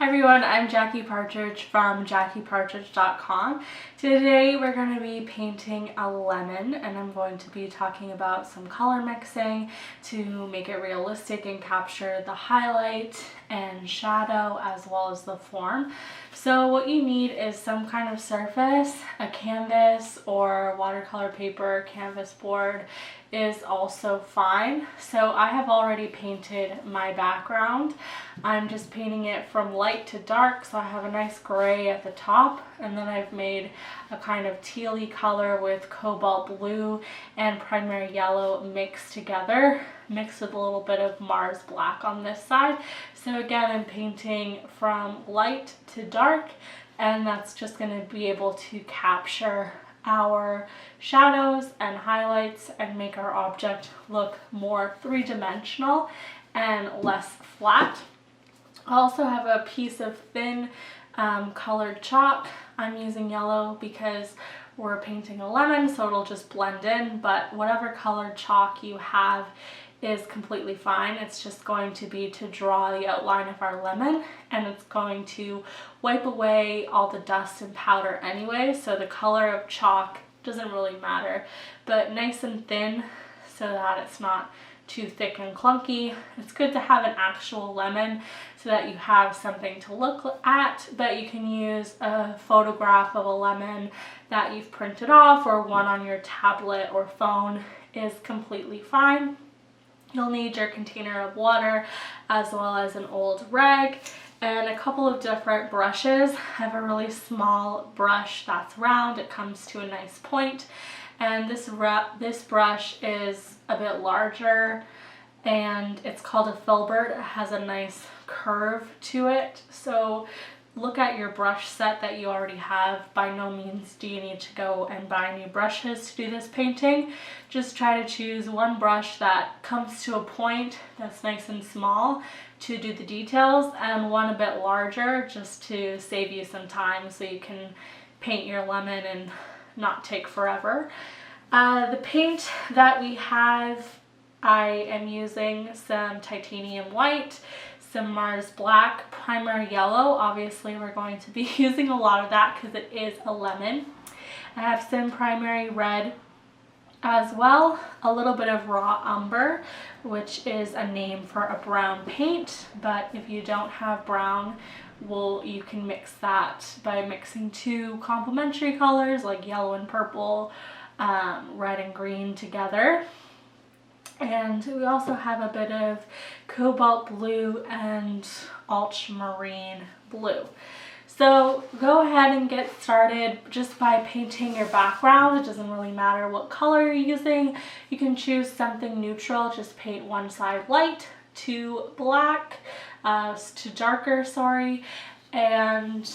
Hi everyone, I'm Jackie Partridge from JackiePartridge.com. Today we're going to be painting a lemon, and I'm going to be talking about some color mixing to make it realistic and capture the highlight and shadow as well as the form. So what you need is some kind of surface. A canvas or watercolor paper, canvas board is also fine. So I have already painted my background. I'm just painting it from light to dark, so I have a nice gray at the top, and then I've made a kind of tealy color with cobalt blue and primary yellow mixed together, mixed with a little bit of Mars black on this side. So again, I'm painting from light to dark, and that's just going to be able to capture our shadows and highlights and make our object look more three-dimensional and less flat. I also have a piece of thin colored chalk. I'm using yellow because we're painting a lemon, so it'll just blend in, but whatever colored chalk you have is completely fine. It's just going to be to draw the outline of our lemon, and it's going to wipe away all the dust and powder anyway, so the color of chalk doesn't really matter, but nice and thin so that it's not too thick and clunky. It's good to have an actual lemon so that you have something to look at, but you can use a photograph of a lemon that you've printed off, or one on your tablet or phone is completely fine. You'll need your container of water as well as an old rag and a couple of different brushes. I have a really small brush that's round. It comes to a nice point, and this brush is a bit larger, and it's called a filbert. It has a nice curve to it. So look at your brush set that you already have. By no means do you need to go and buy new brushes to do this painting. Just try to choose one brush that comes to a point that's nice and small to do the details, and one a bit larger just to save you some time so you can paint your lemon and not take forever. The paint that we have, I am using some titanium white, some Mars black, primary yellow. Obviously we're going to be using a lot of that because it is a lemon. I have some primary red as well, a little bit of raw umber, which is a name for a brown paint, but if you don't have brown, you can mix that by mixing two complementary colors like yellow and purple, red and green together. And we also have a bit of cobalt blue and ultramarine blue. So go ahead and get started just by painting your background. It doesn't really matter what color you're using. You can choose something neutral. Just paint one side light to black, to darker, sorry, and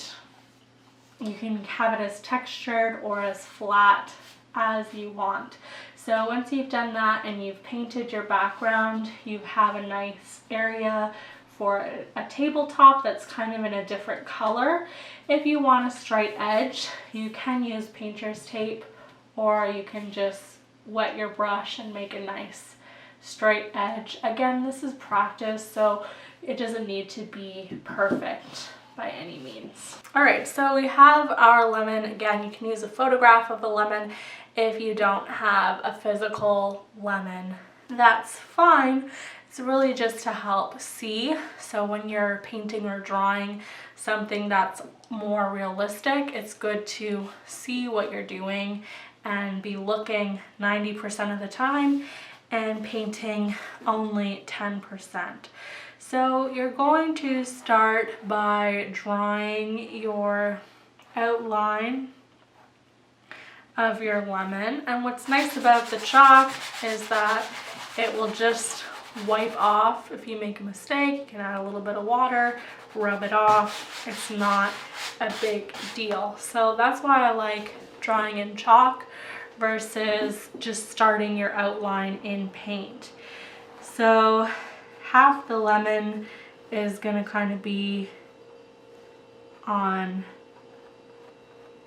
you can have it as textured or as flat as you want. So once you've done that and you've painted your background, you have a nice area for a tabletop that's kind of in a different color. If you want a straight edge, you can use painter's tape, or you can just wet your brush and make a nice straight edge. Again, this is practice, so it doesn't need to be perfect by any means. All right, so we have our lemon. Again, you can use a photograph of the lemon if you don't have a physical lemon. That's fine. It's really just to help see. So when you're painting or drawing something that's more realistic, it's good to see what you're doing and be looking 90% of the time and painting only 10%. So you're going to start by drawing your outline of your lemon. And what's nice about the chalk is that it will just wipe off. If you make a mistake, you can add a little bit of water, rub it off. It's not a big deal. So that's why I like drawing in chalk versus just starting your outline in paint. So half the lemon is going to kind of be on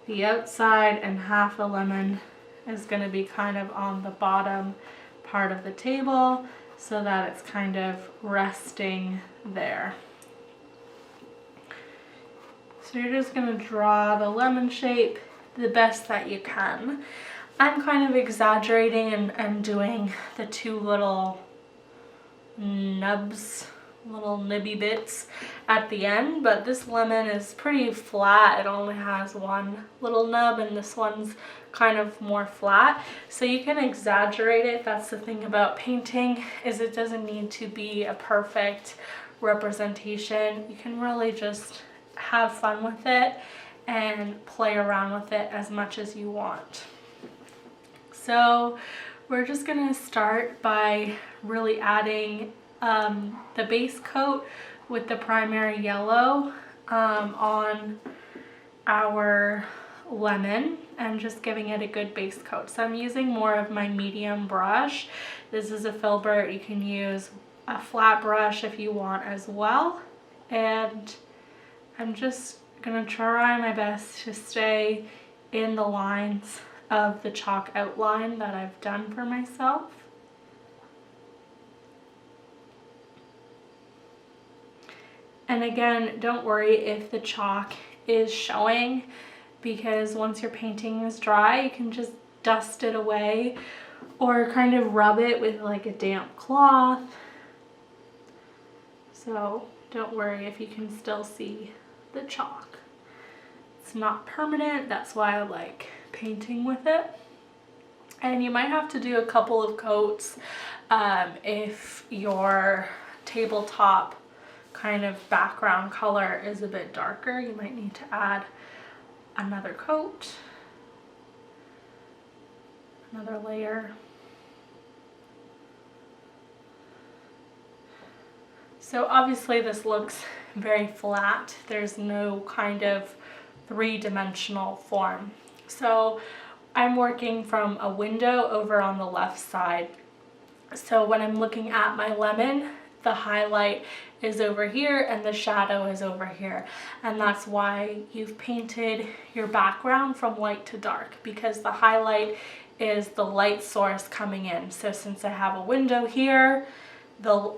the outside, and half the lemon is going to be kind of on the bottom part of the table, so that it's kind of resting there. So you're just going to draw the lemon shape the best that you can. I'm kind of exaggerating and doing the two little nubs, little nibby bits at the end, but this lemon is pretty flat. It only has one little nub and this one's kind of more flat, so you can exaggerate it. That's the thing about painting, is it doesn't need to be a perfect representation. You can really just have fun with it and play around with it as much as you want. So we're just gonna start by really adding the base coat with the primary yellow on our lemon and just giving it a good base coat. So I'm using more of my medium brush. This is a filbert. You can use a flat brush if you want as well. And I'm just gonna try my best to stay in the lines of the chalk outline that I've done for myself. And again, don't worry if the chalk is showing, because once your painting is dry, you can just dust it away or kind of rub it with like a damp cloth. So don't worry if you can still see the chalk. It's not permanent, that's why I like painting with it. And you might have to do a couple of coats if your tabletop kind of background color is a bit darker. You might need to add another coat, another layer. So obviously this looks very flat. There's no kind of three-dimensional form. So I'm working from a window over on the left side. So when I'm looking at my lemon, the highlight is over here and the shadow is over here. And that's why you've painted your background from light to dark, because the highlight is the light source coming in. So since I have a window here,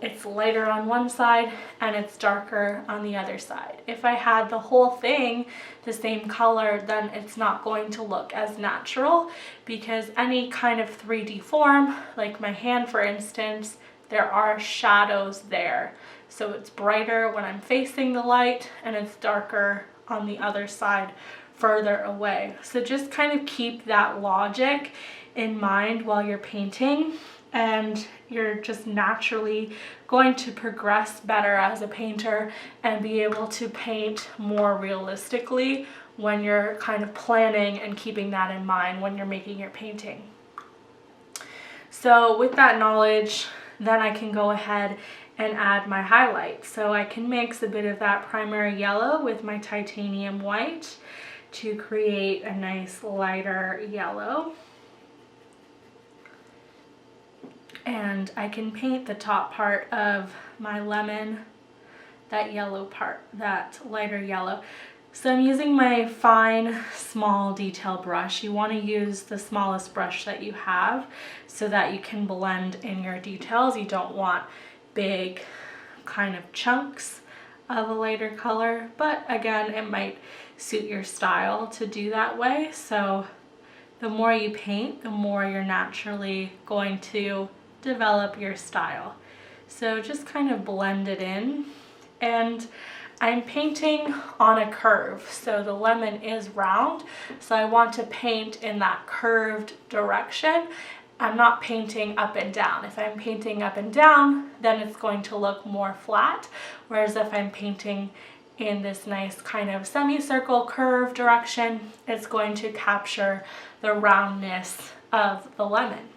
it's lighter on one side and it's darker on the other side. If I had the whole thing the same color, then it's not going to look as natural, because any kind of 3D form, like my hand for instance, there are shadows there. So it's brighter when I'm facing the light and it's darker on the other side further away. So just kind of keep that logic in mind while you're painting, and you're just naturally going to progress better as a painter and be able to paint more realistically when you're kind of planning and keeping that in mind when you're making your painting. So with that knowledge, then I can go ahead and add my highlight. So I can mix a bit of that primary yellow with my titanium white to create a nice lighter yellow. And I can paint the top part of my lemon, that yellow part, that lighter yellow. So I'm using my fine, small detail brush. You want to use the smallest brush that you have so that you can blend in your details. You don't want big kind of chunks of a lighter color, but again, it might suit your style to do that way. So the more you paint, the more you're naturally going to develop your style. So just kind of blend it in. And I'm painting on a curve, so the lemon is round, so I want to paint in that curved direction. I'm not painting up and down. If I'm painting up and down, then it's going to look more flat, whereas if I'm painting in this nice kind of semicircle curve direction, it's going to capture the roundness of the lemon.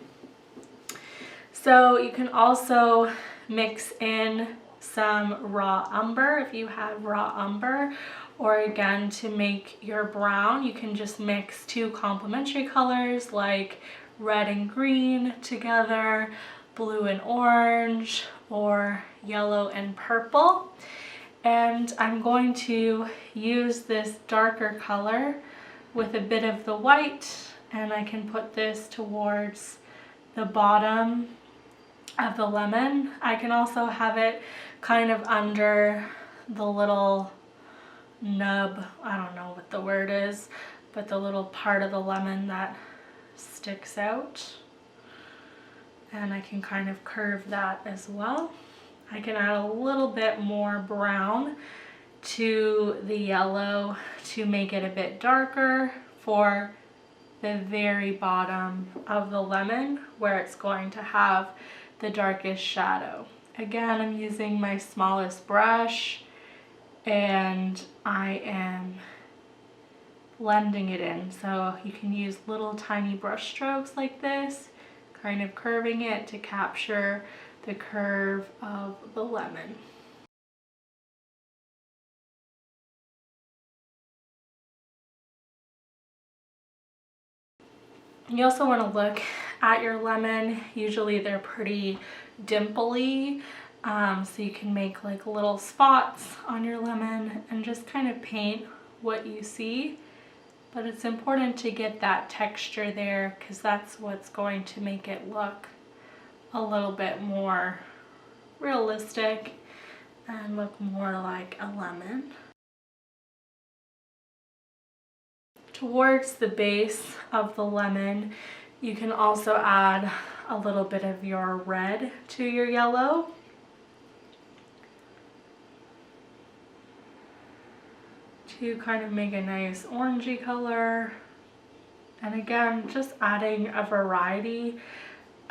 So you can also mix in some raw umber if you have raw umber, or again, to make your brown, you can just mix two complementary colors like red and green together, blue and orange, or yellow and purple. And I'm going to use this darker color with a bit of the white, and I can put this towards the bottom of the lemon. I can also have it kind of under the little nub, I don't know what the word is, but the little part of the lemon that sticks out. And I can kind of curve that as well. I can add a little bit more brown to the yellow to make it a bit darker for the very bottom of the lemon where it's going to have the darkest shadow. Again, I'm using my smallest brush and I am blending it in. So you can use little tiny brush strokes like this, kind of curving it to capture the curve of the lemon. You also want to look at your lemon. Usually they're pretty dimply, so you can make like little spots on your lemon and just kind of paint what you see. But it's important to get that texture there because that's what's going to make it look a little bit more realistic and look more like a lemon. Towards the base of the lemon, you can also add a little bit of your red to your yellow. To kind of make a nice orangey color. And again, just adding a variety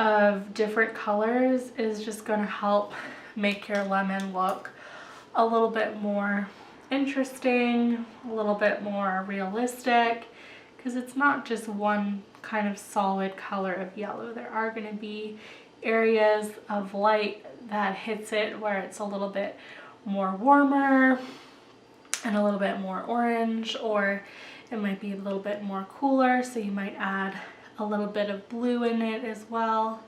of different colors is just going to help make your lemon look a little bit more interesting, a little bit more realistic, because it's not just one kind of solid color of yellow. There are going to be areas of light that hits it where it's a little bit more warmer and a little bit more orange, or it might be a little bit more cooler, so you might add a little bit of blue in it as well.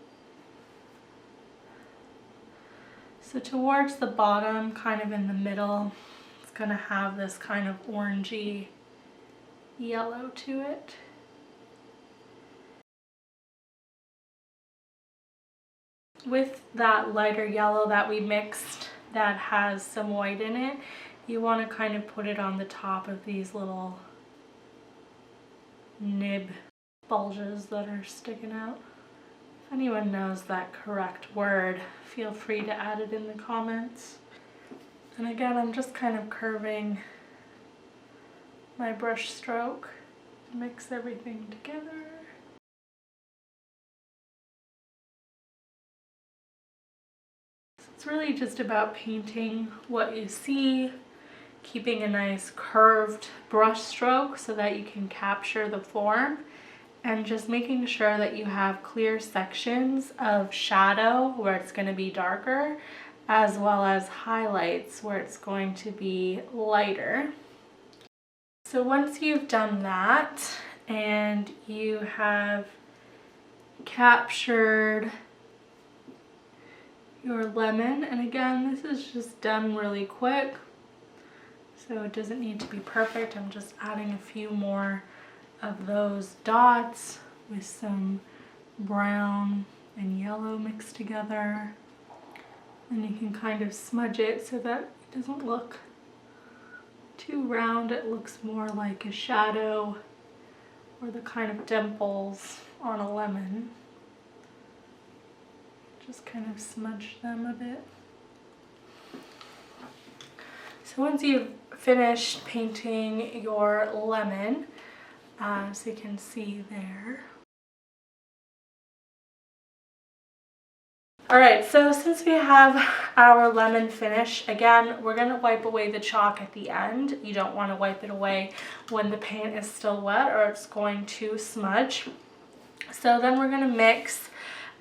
So towards the bottom, kind of in the middle, it's going to have this kind of orangey yellow to it. With that lighter yellow that we mixed that has some white in it, you want to kind of put it on the top of these little nib bulges that are sticking out. If anyone knows that correct word, feel free to add it in the comments. And again, I'm just kind of curving my brush stroke to mix everything together. So it's really just about painting what you see, keeping a nice curved brush stroke so that you can capture the form, and just making sure that you have clear sections of shadow where it's going to be darker, as well as highlights where it's going to be lighter. So once you've done that and you have captured your lemon, and again, this is just done really quick, so it doesn't need to be perfect. I'm just adding a few more of those dots with some brown and yellow mixed together. And you can kind of smudge it so that it doesn't look too round. It looks more like a shadow or the kind of dimples on a lemon. Just kind of smudge them a bit. So once you've finished painting your lemon, so you can see there. Alright, so since we have our lemon finish, again, we're going to wipe away the chalk at the end. You don't want to wipe it away when the paint is still wet or it's going to smudge. So then we're going to mix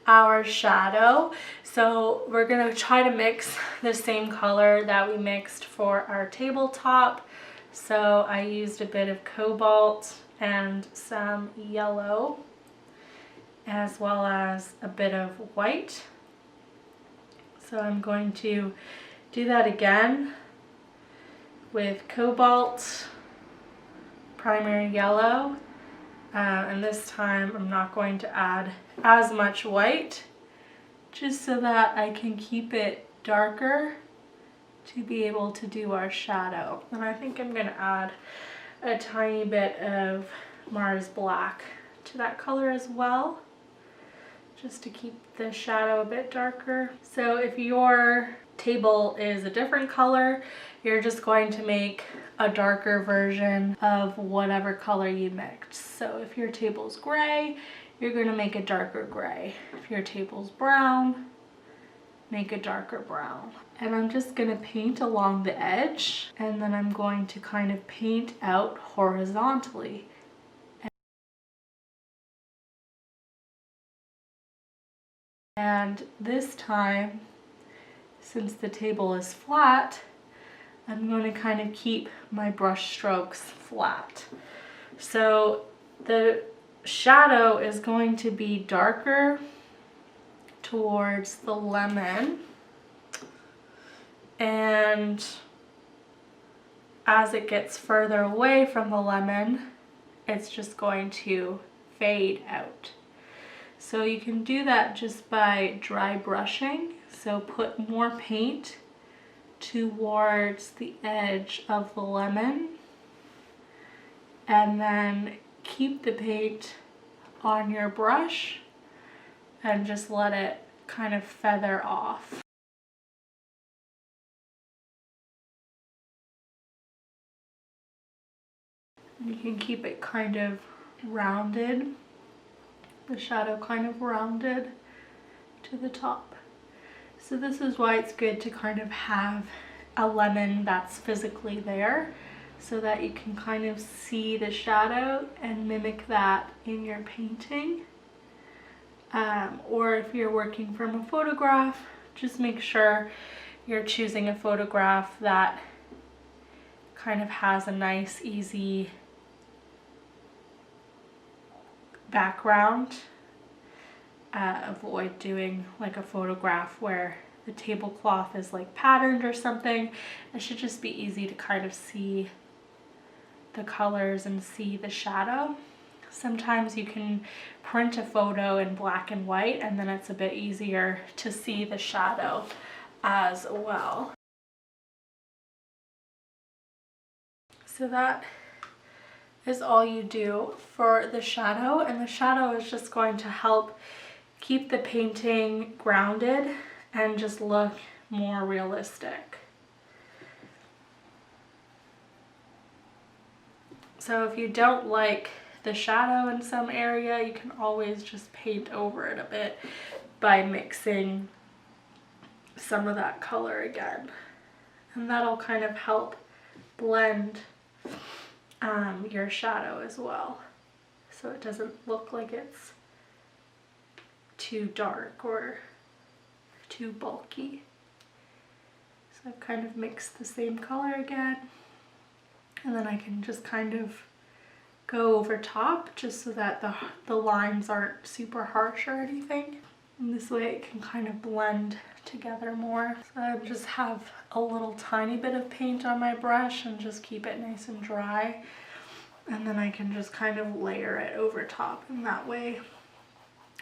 our shadow. So we're going to try to mix the same color that we mixed for our tabletop. So I used a bit of cobalt and some yellow, as well as a bit of white. So I'm going to do that again with cobalt, primary yellow, and this time I'm not going to add as much white, just so that I can keep it darker to be able to do our shadow. And I think I'm gonna add a tiny bit of Mars Black to that color as well, just to keep the shadow a bit darker. So if your table is a different color, you're just going to make a darker version of whatever color you mixed. So if your table's gray, you're going to make a darker gray. If your table's brown, make a darker brown. And I'm just going to paint along the edge, and then I'm going to kind of paint out horizontally. And this time, since the table is flat, I'm going to kind of keep my brush strokes flat. So the shadow is going to be darker towards the lemon, and as it gets further away from the lemon, it's just going to fade out. So you can do that just by dry brushing. So put more paint towards the edge of the lemon, and then keep the paint on your brush and just let it kind of feather off. You can keep it kind of rounded, the shadow kind of rounded to the top. So this is why it's good to kind of have a lemon that's physically there, so that you can kind of see the shadow and mimic that in your painting. Or if you're working from a photograph, just make sure you're choosing a photograph that kind of has a nice, easy background. Avoid doing like a photograph where the tablecloth is like patterned or something. It should just be easy to kind of see the colors and see the shadow. Sometimes you can print a photo in black and white, and then it's a bit easier to see the shadow as well. So that is all you do for the shadow, and the shadow is just going to help keep the painting grounded and just look more realistic. So if you don't like the shadow in some area, you can always just paint over it a bit by mixing some of that color again. And that'll kind of help blend your shadow as well, so it doesn't look like it's too dark or too bulky. So I've kind of mixed the same color again, and then I can just kind of go over top just so that the lines aren't super harsh or anything. And this way it can kind of blend together more. So I just have a little tiny bit of paint on my brush and just keep it nice and dry. And then I can just kind of layer it over top, and that way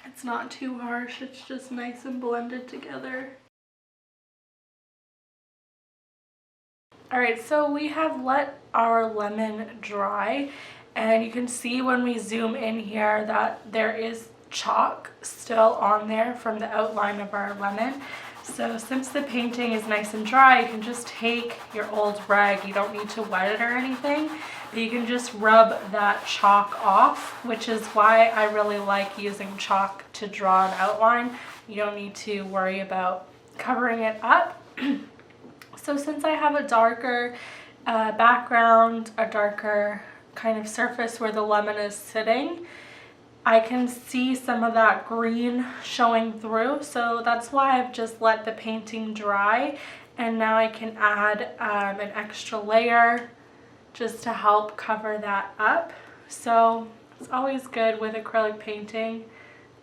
it's not too harsh, it's just nice and blended together. Alright, so we have let our lemon dry, and you can see when we zoom in here that there is chalk still on there from the outline of our lemon. So since the painting is nice and dry, you can just take your old rag. You don't need to wet it or anything, but you can just rub that chalk off, which is why I really like using chalk to draw an outline. You don't need to worry about covering it up. So since I have a darker background, a darker kind of surface where the lemon is sitting, I can see some of that green showing through, so that's why I've just let the painting dry, and now I can add an extra layer just to help cover that up. So it's always good with acrylic painting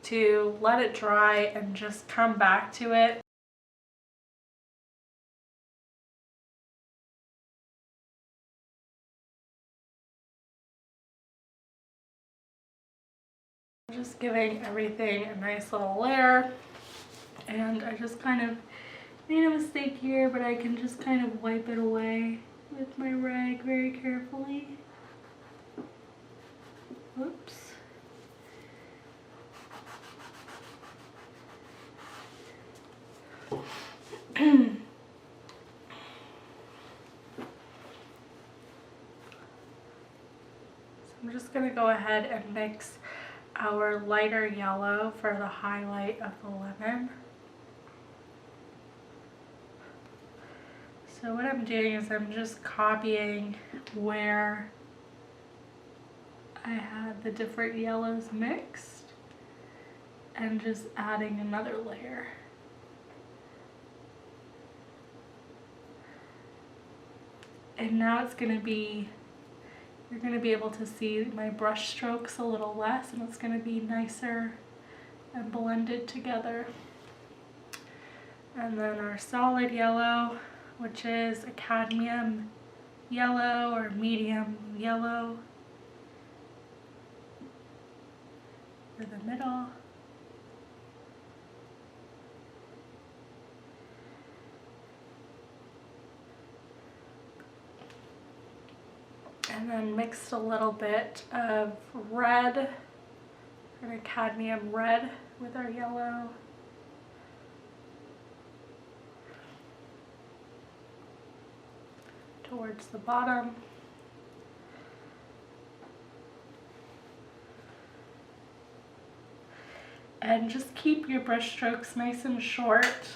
to let it dry and just come back to it. Just giving everything a nice little layer, and I just kind of made a mistake here, but I can just kind of wipe it away with my rag very carefully. Oops. I'm just going to go ahead and mix our lighter yellow for the highlight of the lemon. So what I'm doing is I'm just copying where I had the different yellows mixed and just adding another layer. And now it's going to be, you're going to be able to see my brush strokes a little less, and it's going to be nicer and blended together. And then our solid yellow, which is a cadmium yellow or medium yellow for the middle. And then mixed a little bit of red, or cadmium red, with our yellow. Towards the bottom. And just keep your brush strokes nice and short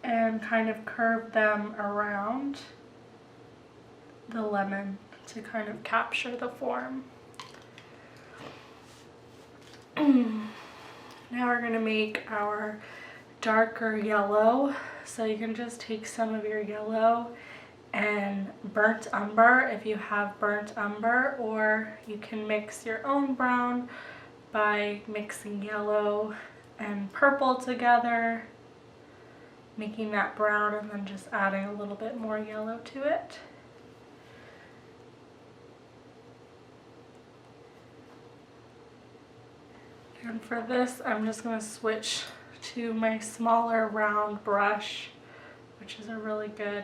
and kind of curve them around the lemon to kind of capture the form. Now we're going to make our darker yellow. So you can just take some of your yellow and burnt umber if you have burnt umber, or you can mix your own brown by mixing yellow and purple together, making that brown, and then just adding a little bit more yellow to it. And for this, I'm just going to switch to my smaller round brush, which is a really good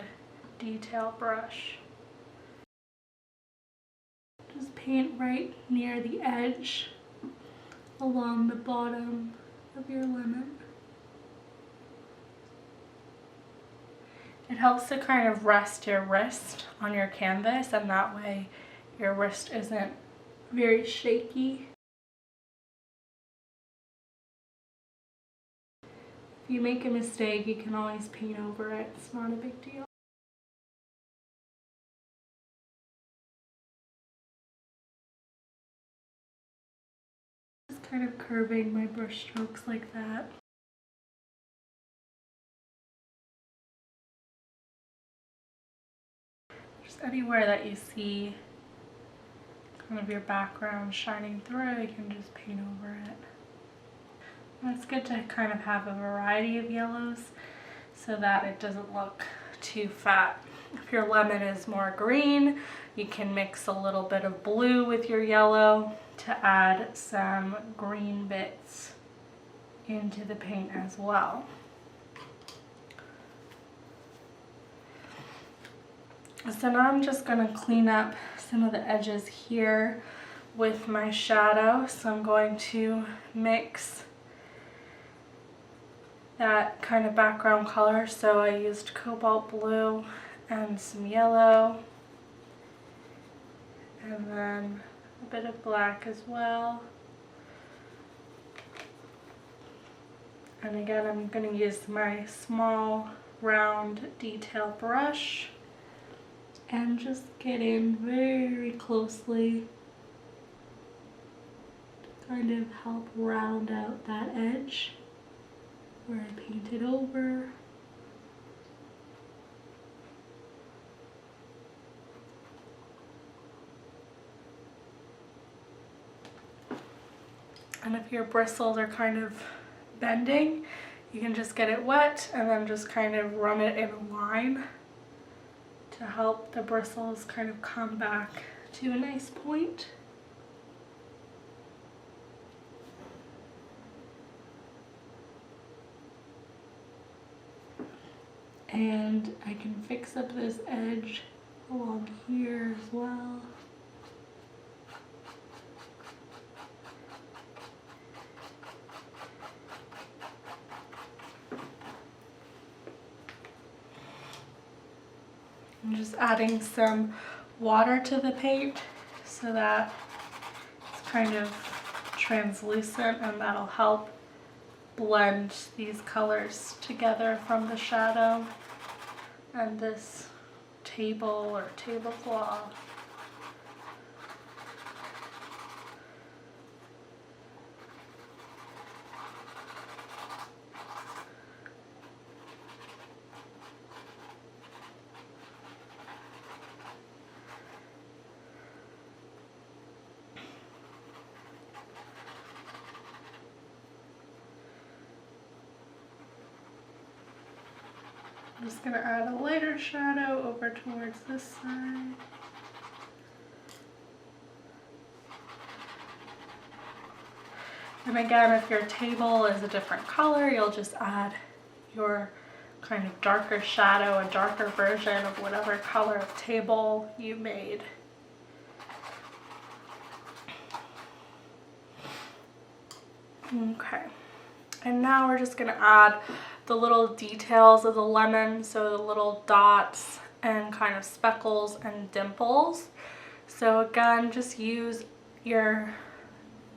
detail brush. Just paint right near the edge along the bottom of your lemon. It helps to kind of rest your wrist on your canvas, and that way your wrist isn't very shaky. If you make a mistake, you can always paint over it. It's not a big deal. Just kind of curving my brush strokes like that. Just anywhere that you see kind of your background shining through, you can just paint over it. And it's good to kind of have a variety of yellows so that it doesn't look too fat. If your lemon is more green, you can mix a little bit of blue with your yellow to add some green bits into the paint as well. So now I'm just going to clean up some of the edges here with my shadow. So I'm going to mix that kind of background color. So I used cobalt blue and some yellow, and then a bit of black as well. And again, I'm going to use my small round detail brush and just get in very closely to kind of help round out that edge where I painted over. And if your bristles are kind of bending, you can just get it wet and then just kind of run it in a line to help the bristles kind of come back to a nice point. And I can fix up this edge along here as well. I'm just adding some water to the paint so that it's kind of translucent, and that'll help blend these colors together from the shadow and this table or tablecloth. I'm just going to add a lighter shadow over towards this side. And again, if your table is a different color, you'll just add your kind of darker shadow, a darker version of whatever color of table you made. Okay, and now we're just going to add the little details of the lemon, so the little dots and kind of speckles and dimples. So again, just use your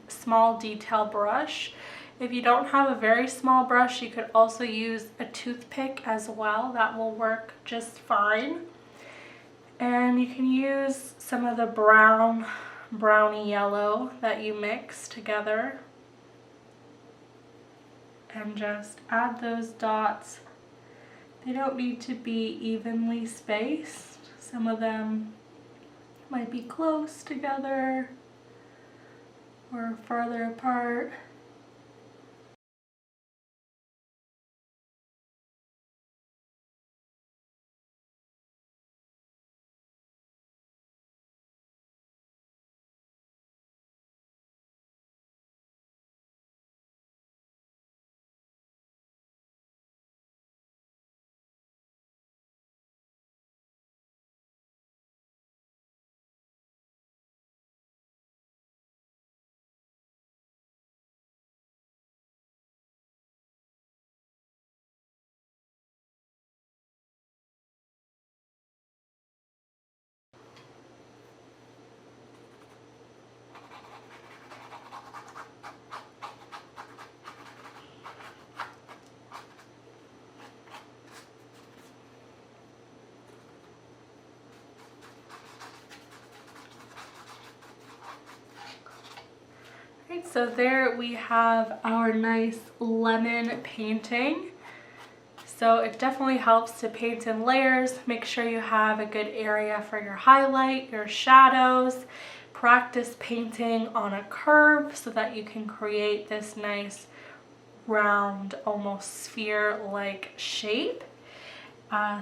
small detail brush. If you don't have a very small brush, you could also use a toothpick as well. That will work just fine. And you can use some of the browny yellow that you mix together and just add those dots. They don't need to be evenly spaced. Some of them might be close together or farther apart. Right, so there we have our nice lemon painting. So it definitely helps to paint in layers. Make sure you have a good area for your highlight, your shadows. Practice painting on a curve so that you can create this nice round, almost sphere-like shape.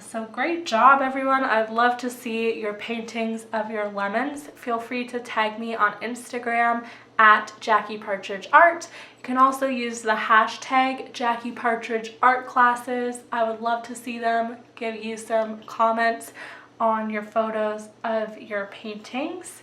So great job, everyone. I'd love to see your paintings of your lemons. Feel free to tag me on Instagram at Jackie Partridge Art. You can also use the hashtag Jackie Partridge Art Classes. I would love to see them, give you some comments on your photos of your paintings.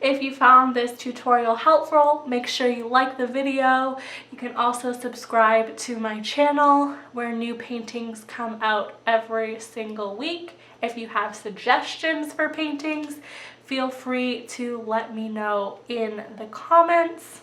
If you found this tutorial helpful, make sure you like the video. You can also subscribe to my channel where new paintings come out every single week. If you have suggestions for paintings, feel free to let me know in the comments.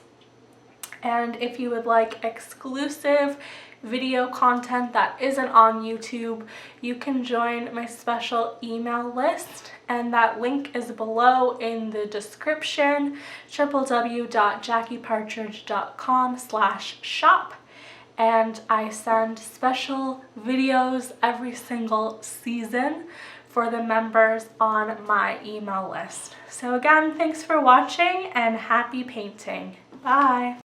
And if you would like exclusive video content that isn't on YouTube, you can join my special email list, and that link is below in the description, www.jackiepartridge.com/shop. And I send special videos every single season for the members on my email list. So again, thanks for watching and happy painting. Bye!